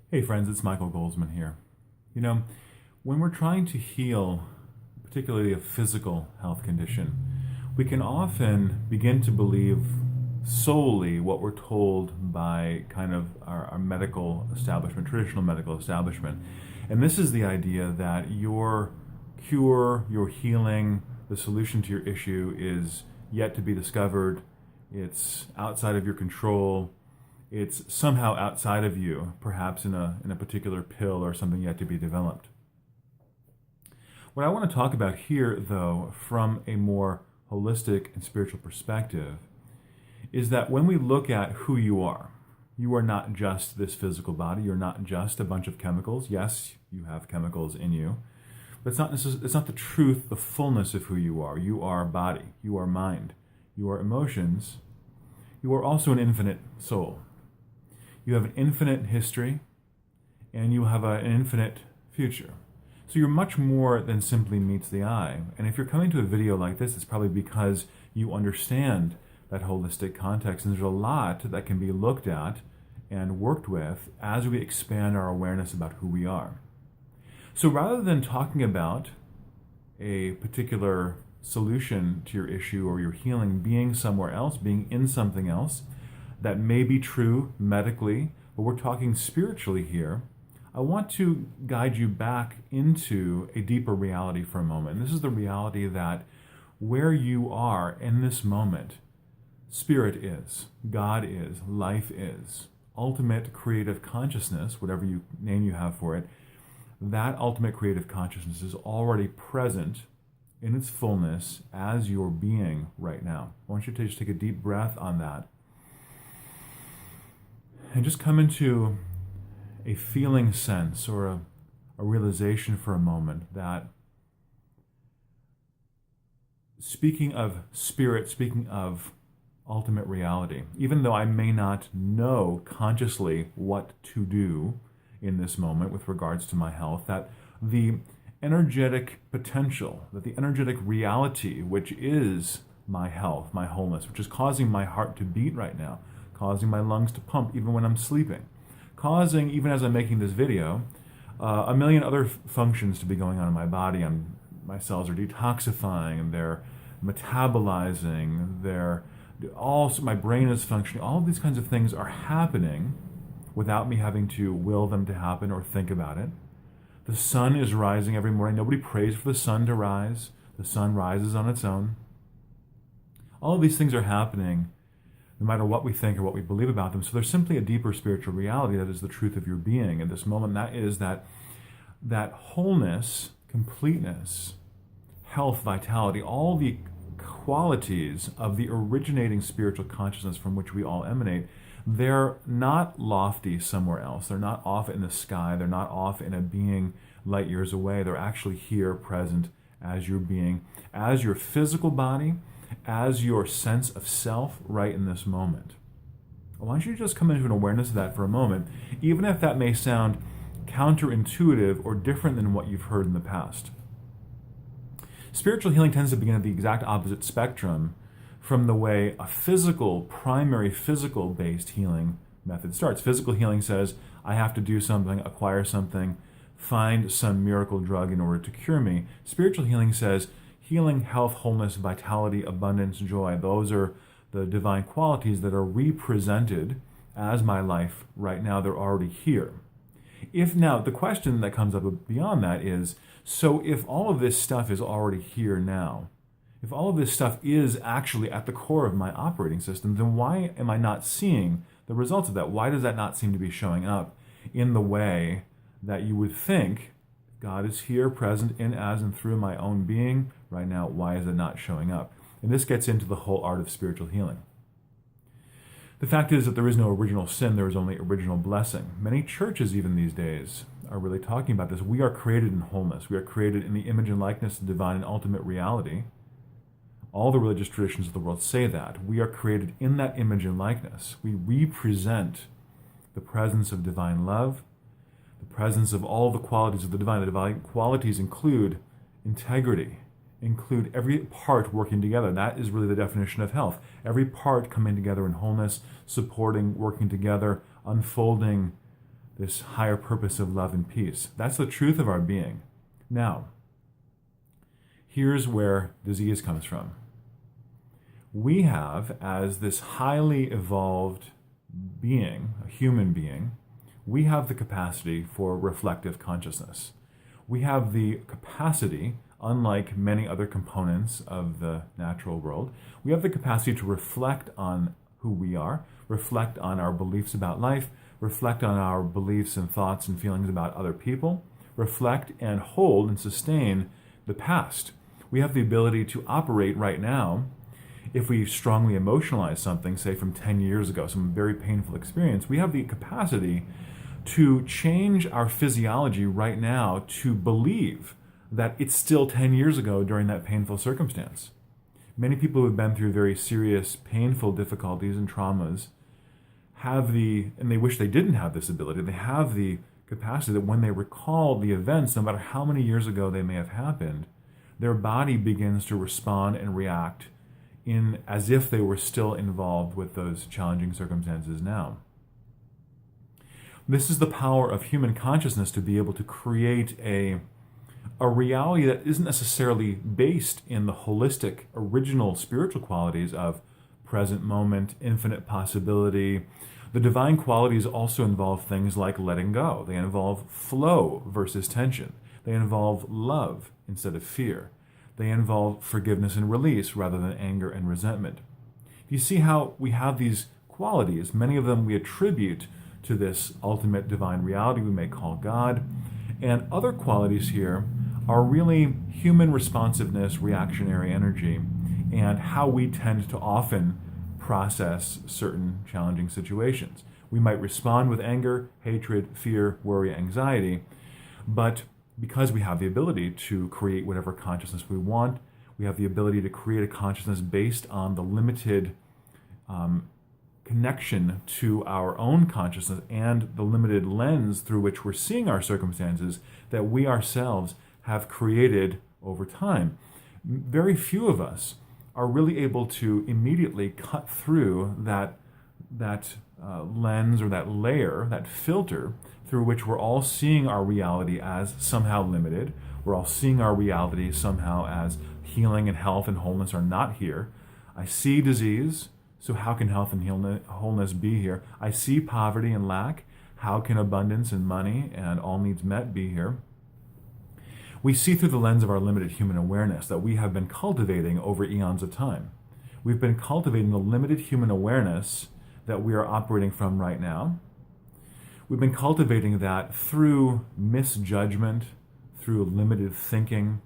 Hey friends, it's Michael Golzmane here. You know, when we're trying to heal, particularly a physical health condition, we can often begin to believe solely what we're told by kind of our medical establishment, traditional medical establishment. And this is the idea that your cure, your healing, the solution to your issue is yet to be discovered. It's outside of your control. It's somehow outside of you, perhaps in a particular pill or something yet to be developed. What I want to talk about here, though, from a more holistic and spiritual perspective, is that when we look at who you are not just this physical body, you're not just a bunch of chemicals. Yes, you have chemicals in you, but it's not the truth, the fullness of who you are. You are body, you are mind, you are emotions, you are also an infinite soul. You have an infinite history, and you have an infinite future. So you're much more than simply meets the eye. And if you're coming to a video like this, it's probably because you understand that holistic context, and there's a lot that can be looked at and worked with as we expand our awareness about who we are. So rather than talking about a particular solution to your issue or your healing being somewhere else, being in something else, that may be true medically, but we're talking spiritually here, I want to guide you back into a deeper reality for a moment. And this is the reality that where you are in this moment, spirit is, God is, life is, ultimate creative consciousness, whatever name you have for it, that ultimate creative consciousness is already present in its fullness as your being right now. I want you to just take a deep breath on that. And just come into a feeling sense or a realization for a moment that speaking of spirit, speaking of ultimate reality, even though I may not know consciously what to do in this moment with regards to my health, that the energetic potential, that the energetic reality, which is my health, my wholeness, which is causing my heart to beat right now, causing my lungs to pump even when I'm sleeping, causing, even as I'm making this video, a million other functions to be going on in my body. My cells are detoxifying, they're metabolizing, my brain is functioning. All of these kinds of things are happening without me having to will them to happen or think about it. The sun is rising every morning. Nobody prays for the sun to rise. The sun rises on its own. All of these things are happening no matter what we think or what we believe about them. So there's simply a deeper spiritual reality that is the truth of your being in this moment. That is that wholeness, completeness, health, vitality, all the qualities of the originating spiritual consciousness from which we all emanate, they're not lofty somewhere else. They're not off in the sky. They're not off in a being light years away. They're actually here, present as your being, as your physical body, as your sense of self right in this moment. I want you to just come into an awareness of that for a moment, even if that may sound counterintuitive or different than what you've heard in the past. Spiritual healing tends to begin at the exact opposite spectrum from the way a primary physical-based healing method starts. Physical healing says, I have to do something, acquire something, find some miracle drug in order to cure me. Spiritual healing says, healing, health, wholeness, vitality, abundance, joy. Those are the divine qualities that are represented as my life right now. They're already here. The question that comes up beyond that is, so if all of this stuff is already here now, if all of this stuff is actually at the core of my operating system, then why am I not seeing the results of that? Why does that not seem to be showing up in the way that you would think God is here, present in, as, and through my own being right now? Why is it not showing up? And this gets into the whole art of spiritual healing. The fact is that there is no original sin, there is only original blessing. Many churches, even these days, are really talking about this. We are created in wholeness. We are created in the image and likeness of divine and ultimate reality. All the religious traditions of the world say that. We are created in that image and likeness. We represent the presence of divine love, the presence of all the qualities of the divine. The divine qualities include integrity, include every part working together. That is really the definition of health. Every part coming together in wholeness, supporting, working together, unfolding this higher purpose of love and peace. That's the truth of our being. Now, here's where disease comes from. We have, as this highly evolved being, a human being, we have the capacity for reflective consciousness. We have the capacity, unlike many other components of the natural world, we have the capacity to reflect on who we are, reflect on our beliefs about life, reflect on our beliefs and thoughts and feelings about other people, reflect and hold and sustain the past. We have the ability to operate right now. If we strongly emotionalize something, say from 10 years ago, some very painful experience, we have the capacity to change our physiology right now to believe that it's still 10 years ago during that painful circumstance. Many people who have been through very serious, painful difficulties and traumas have and they wish they didn't have this ability, they have the capacity that when they recall the events, no matter how many years ago they may have happened, their body begins to respond and react as if they were still involved with those challenging circumstances now. This is the power of human consciousness, to be able to create a reality that isn't necessarily based in the holistic, original spiritual qualities of present moment, infinite possibility. The divine qualities also involve things like letting go. They involve flow versus tension. They involve love instead of fear. They involve forgiveness and release rather than anger and resentment. You see how we have these qualities? Many of them we attribute to this ultimate divine reality we may call God. And other qualities here are really human responsiveness, reactionary energy, and how we tend to often process certain challenging situations. We might respond with anger, hatred, fear, worry, anxiety, but because we have the ability to create whatever consciousness we want, we have the ability to create a consciousness based on the limited connection to our own consciousness and the limited lens through which we're seeing our circumstances that we ourselves have created over time. Very few of us are really able to immediately cut through that lens or that layer, that filter, through which we're all seeing our reality as somehow limited. We're all seeing our reality somehow as healing and health and wholeness are not here. I see disease, so how can health and wholeness be here? I see poverty and lack, how can abundance and money and all needs met be here? We see through the lens of our limited human awareness that we have been cultivating over eons of time. We've been cultivating the limited human awareness that we are operating from right now. We've been cultivating that through misjudgment, through limited thinking,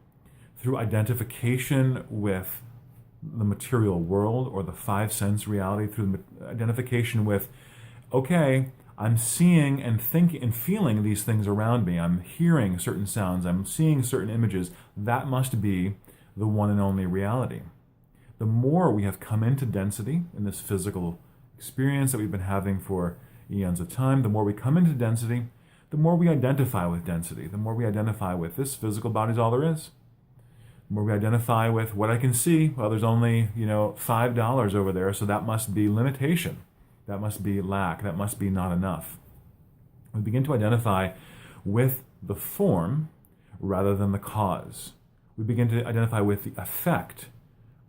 through identification with the material world or the five sense reality, through identification with, okay, I'm seeing and thinking and feeling these things around me. I'm hearing certain sounds. I'm seeing certain images. That must be the one and only reality. The more we have come into density in this physical experience that we've been having for eons of time, the more we come into density, the more we identify with density, the more we identify with this physical body is all there is. The more we identify with what I can see, well, there's only, $5 over there, so that must be limitation. That must be lack. That must be not enough. We begin to identify with the form rather than the cause. We begin to identify with the effect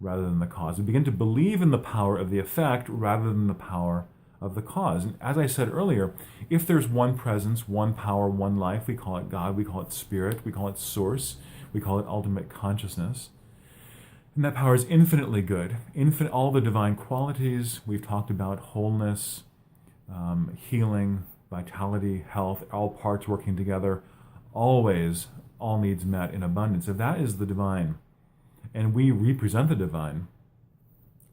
rather than the cause. We begin to believe in the power of the effect rather than the power of the cause. And as I said earlier, if there's one presence, one power, one life, we call it God, we call it spirit, we call it source, we call it ultimate consciousness. And that power is infinitely good. All the divine qualities we've talked about, wholeness, healing, vitality, health, all parts working together, always all needs met in abundance. If that is the divine, and we represent the divine,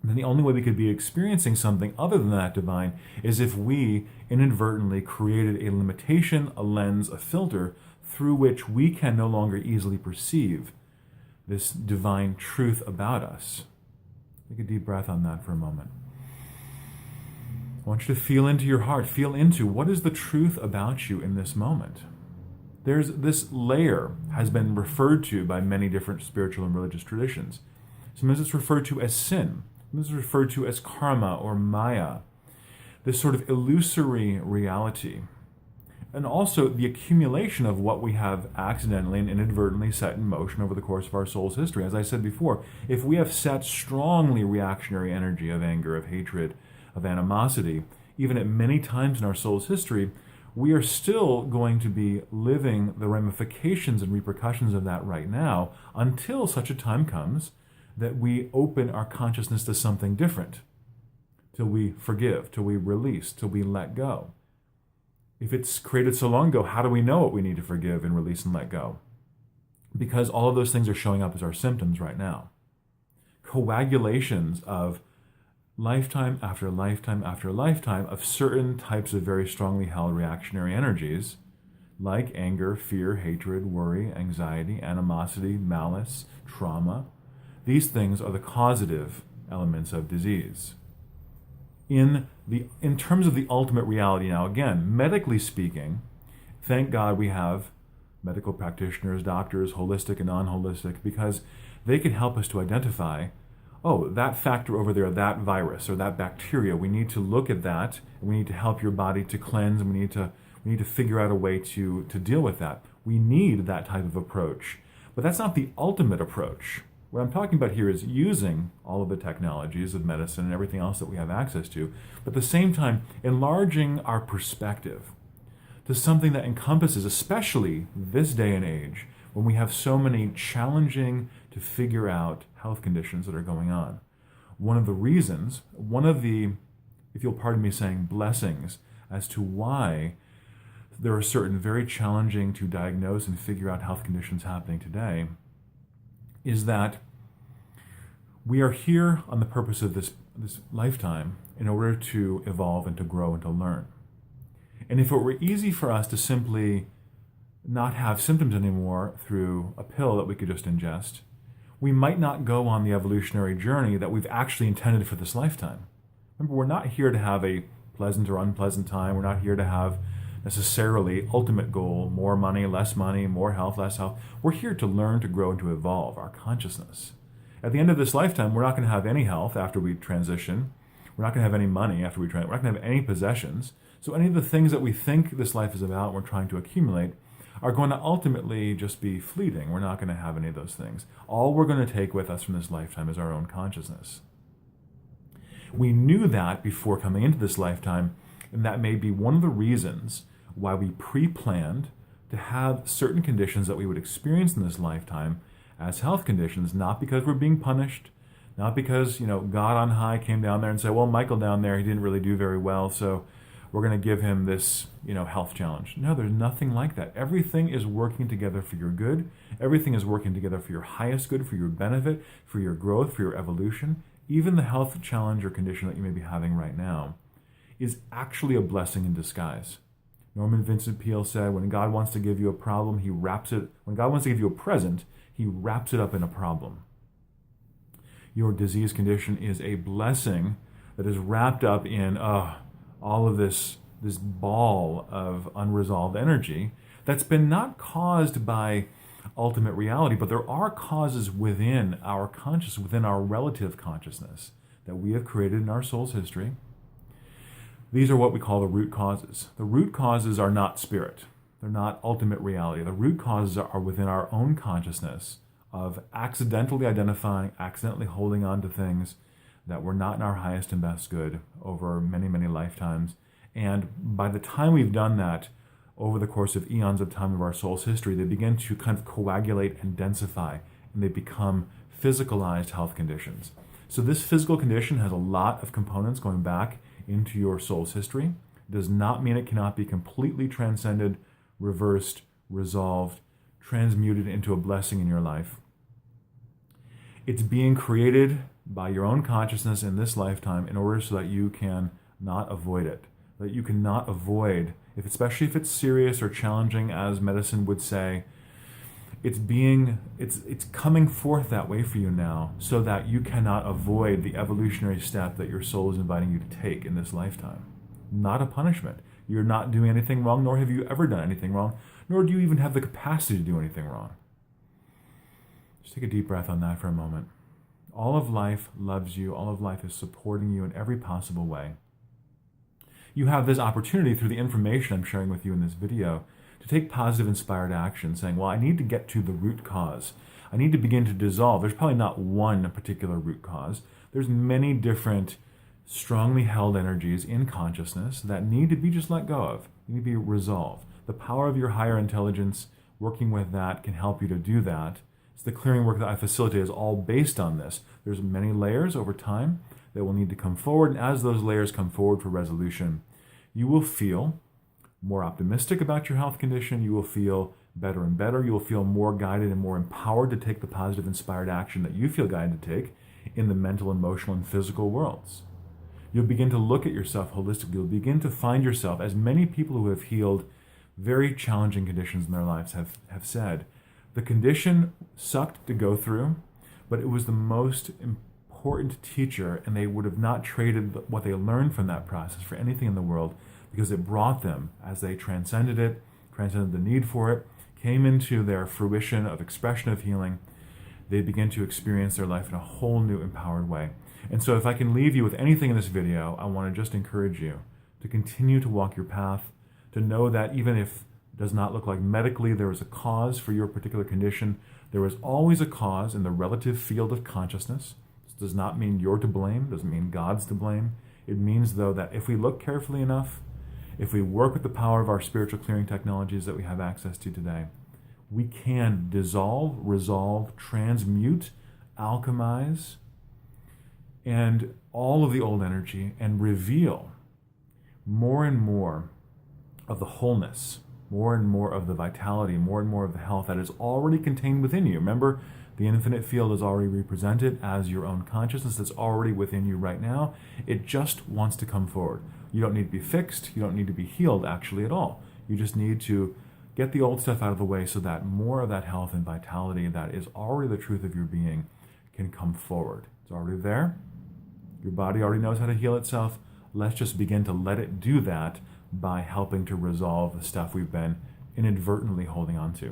then the only way we could be experiencing something other than that divine is if we inadvertently created a limitation, a lens, a filter through which we can no longer easily perceive this divine truth about us. Take a deep breath on that for a moment. I want you to feel into your heart, feel into what is the truth about you in this moment. There's this layer has been referred to by many different spiritual and religious traditions. Sometimes it's referred to as sin. Sometimes it's referred to as karma or maya. This sort of illusory reality and also the accumulation of what we have accidentally and inadvertently set in motion over the course of our soul's history. As I said before, if we have set strongly reactionary energy of anger, of hatred, of animosity, even at many times in our soul's history, we are still going to be living the ramifications and repercussions of that right now until such a time comes that we open our consciousness to something different, till we forgive, till we release, till we let go. If it's created so long ago, how do we know what we need to forgive and release and let go? Because all of those things are showing up as our symptoms right now. Coagulations of lifetime after lifetime after lifetime of certain types of very strongly held reactionary energies, like anger, fear, hatred, worry, anxiety, animosity, malice, trauma. These things are the causative elements of disease. In terms of the ultimate reality now, again, medically speaking, thank God we have medical practitioners, doctors, holistic and non-holistic, because they can help us to identify, oh, that factor over there, that virus or that bacteria, we need to look at that, and we need to help your body to cleanse, and we need to figure out a way to deal with that. We need that type of approach. But that's not the ultimate approach. What I'm talking about here is using all of the technologies of medicine and everything else that we have access to, but at the same time, enlarging our perspective to something that encompasses, especially this day and age, when we have so many challenging to figure out health conditions that are going on. One of the, if you'll pardon me saying, blessings as to why there are certain very challenging to diagnose and figure out health conditions happening today, is that we are here on the purpose of this lifetime in order to evolve and to grow and to learn. And if it were easy for us to simply not have symptoms anymore through a pill that we could just ingest, we might not go on the evolutionary journey that we've actually intended for this lifetime. Remember, we're not here to have a pleasant or unpleasant time. We're not here to have necessarily ultimate goal, more money, more health, less health. We're here to learn, to grow, and to evolve our consciousness. At the end of this lifetime, we're not going to have any health after we transition. We're not going to have any money after we transition. We're not going to have any possessions. So any of the things that we think this life is about and we're trying to accumulate are going to ultimately just be fleeting. We're not going to have any of those things. All we're going to take with us from this lifetime is our own consciousness. We knew that before coming into this lifetime, and that may be one of the reasons why we pre-planned to have certain conditions that we would experience in this lifetime as health conditions, not because we're being punished, not because, God on high came down there and said, well, Michael down there, he didn't really do very well, so we're going to give him this, health challenge. No, there's nothing like that. Everything is working together for your good. Everything is working together for your highest good, for your benefit, for your growth, for your evolution. Even the health challenge or condition that you may be having right now is actually a blessing in disguise. Norman Vincent Peale said, when God wants to give you a problem, when God wants to give you a present, he wraps it up in a problem. Your disease condition is a blessing that is wrapped up in all of this ball of unresolved energy that's been not caused by ultimate reality, but there are causes within our consciousness, within our relative consciousness that we have created in our soul's history. These are what we call the root causes. The root causes are not spirit. They're not ultimate reality. The root causes are within our own consciousness of accidentally identifying, accidentally holding on to things that were not in our highest and best good over many, many lifetimes. And by the time we've done that, over the course of eons of time of our soul's history, they begin to kind of coagulate and densify, and they become physicalized health conditions. So this physical condition has a lot of components going back into your soul's history. It does not mean it cannot be completely transcended, reversed, resolved, transmuted into a blessing in your life. It's being created by your own consciousness in this lifetime in order so that you can not avoid it, that you cannot avoid, especially if it's serious or challenging, as medicine would say. It's coming forth that way for you now so that you cannot avoid the evolutionary step that your soul is inviting you to take in this lifetime. Not a punishment. You're not doing anything wrong, nor have you ever done anything wrong, nor do you even have the capacity to do anything wrong. Just take a deep breath on that for a moment. All of life loves you. All of life is supporting you in every possible way. you have this opportunity through the information I'm sharing with you in this video to take positive inspired action, saying, well, I need to get to the root cause. I need to begin to dissolve. There's probably not one particular root cause. There's many different strongly held energies in consciousness that need to be just let go of, need to be resolved. The power of your higher intelligence, working with that, can help you to do that. It's the clearing work that I facilitate is all based on this. There's many layers over time that will need to come forward, and as those layers come forward for resolution, you will feel more optimistic about your health condition. You will feel better and better. You will feel more guided and more empowered to take the positive inspired action that you feel guided to take in the mental, emotional, and physical worlds. You'll begin to look at yourself holistically. You'll begin to find yourself, as many people who have healed very challenging conditions in their lives have said, the condition sucked to go through, but it was the most important teacher, and they would have not traded what they learned from that process for anything in the world, because it brought them, as they transcended it, transcended the need for it, came into their fruition of expression of healing, they begin to experience their life in a whole new empowered way. And so if I can leave you with anything in this video, I want to just encourage you to continue to walk your path, to know that even if it does not look like medically there is a cause for your particular condition, there is always a cause in the relative field of consciousness. This does not mean you're to blame, doesn't mean God's to blame. It means, though, that if we look carefully enough, if we work with the power of our spiritual clearing technologies that we have access to today, we can dissolve, resolve, transmute, alchemize, and all of the old energy, and reveal more and more of the wholeness, more and more of the vitality, more and more of the health that is already contained within you. Remember, the infinite field is already represented as your own consciousness that's already within you right now. It just wants to come forward. You don't need to be fixed. You don't need to be healed, actually, at all. You just need to get the old stuff out of the way so that more of that health and vitality that is already the truth of your being can come forward. It's already there. Your body already knows how to heal itself. Let's just begin to let it do that by helping to resolve the stuff we've been inadvertently holding on to.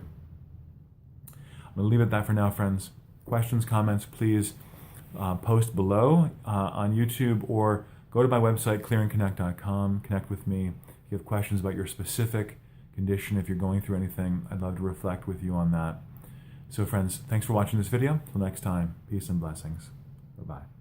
I'm going to leave it at that for now, friends. Questions, comments, please post below on YouTube, or go to my website, clearingconnect.com. Connect with me. If you have questions about your specific condition, if you're going through anything, I'd love to reflect with you on that. So friends, thanks for watching this video. Till next time, peace and blessings. Bye-bye.